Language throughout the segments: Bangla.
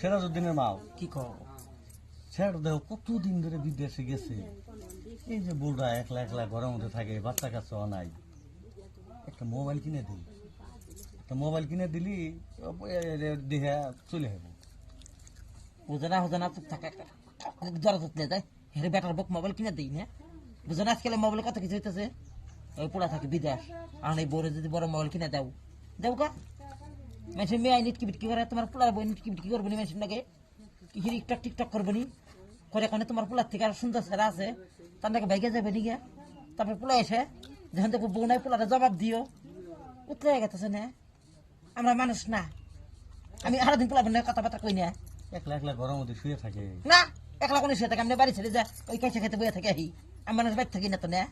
সিরাজউদ্দিনের মাও কি কও স্যার দেখো কতদিন ধরে বিদেশে গেছে। এই যে বুড়া একলা একলা ঘরের মধ্যে থাকে, বাচ্চা কাচ্চাও নাই, একটা মোবাইল কিনে দিই, একটা মোবাইল কিনে দিলি দেখে চলে যাবো। বুঝনা হুজনা তো থাকে জ্বর তুলতে যায় হেরে বেটার বুক মোবাইল কিনে দিই না বুঝনা আজকাল মোবাইল কত কিছু হইতেছে ওই পুরা থাকে বিদেশ আর এই বড় যদি বড় মোবাইল কিনে দাও দাও কা মেশিন মেয়ে নিট কি বিটকি করে তোমার পুলার বই নিট কি বিটকি করবো নি মেশিন নাকি কি টিকটক টিকটক করবো নি করে কোনে তোমার পুলার থেকে আর সুন্দর ছেলে আছে তার নাকি বাইকে যাবে নি গিয়া তারপর পুলা এসে যখন দেখো বউ নাই পুলারে জবাব দিও উতলে গেতেছে না আমরা মানুষ না আমি সারাদিন পুলা বোনের কথাবার্তা কই না একলা একলা ঘরের মধ্যে শুয়ে থাকে। না একলা কোনো শুয়ে থাকে আমি বাড়ি ছেড়ে যা ওই কাছে খেতে বইয়া থাকে আহি আমি মানুষ বাড়ি থাকি না তো না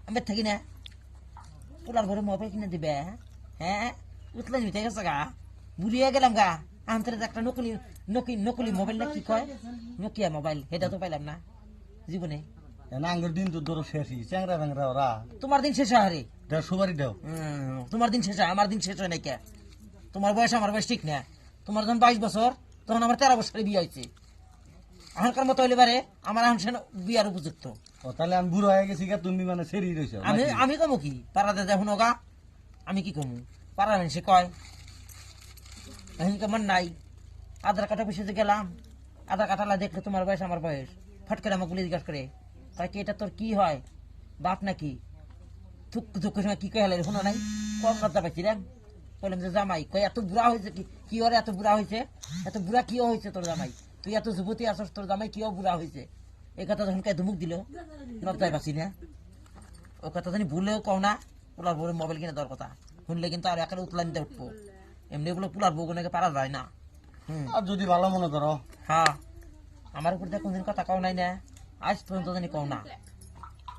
আমি থাকি না পুলার ঘরে মোবাইল কিনে দিবে হ্যাঁ উতলে নিতে গেছে গা বুড়িয়ে গেলাম গা আমাদের একটা নকলি নকলি মোবাইল না কি কয় নোকিয়া মোবাইল সেটা তো পাইলাম না জীবনে আঙ্গুর দিন তো ধরো শেষই, চ্যাংরা ব্যাংরা ওরা। তোমার দিন শেষ হয় রে দেও সুবারি দেও। তোমার দিন শেষ হয় আমার দিন শেষ হয় নাই কে তোমার বয়স আমার বয়স ঠিক না তোমার যখন 22 বছর তখন আমার 13 বছরে বিয়ে হয়েছে এখনকার মতো হইলে পারে আমার এখন বিয়ার উপযুক্ত। ও তাহলে আমি বুড়ো হয়ে গেছি, তুমি মানে সেরি রয়েছো। আমি কমু কি পাড়াতে দেখুন গা আমি কি কমু পাড়ার মানুষে কয় এখন কেমন নাই আধার কার্ডের পিছিয়ে গেলাম আধার কার্ডালা দেখলে তোমার বয়স আমার বয়স ফট করে আমাকে জিজ্ঞাসা করে তাই কি এটা তোর কি হয় বাপ নাকি থুক থুক সময় কি কয়ে শোনো নাই কম কথা পাইছি রে বললাম যে জামাই কয় এত বুড়া হয়েছে কি ওরে এত বুড়া হয়েছে এত বুড়া কিও হয়েছে তোর জামাই তুই এত যুবতী আসস তোর জামাই কিও বুড়া হয়েছে এই কথা যখন কে ধুমুক দিল লজ্জায় পাচ্ছি না ও কথা জানি ভুলেও কও না পোলার বউ মোবাইল কিনে দেওয়ার কথা শুনলে কিন্তু আর একেবারে উতলা নিতে উঠবো এমনি বলে পোলার বউ নাকি পারা যায় না আর যদি ভালো মনে করো। হ্যাঁ আমার উপর দিয়ে কোনদিন কথা কও নাই না আজ পর্যন্ত জানি কও না।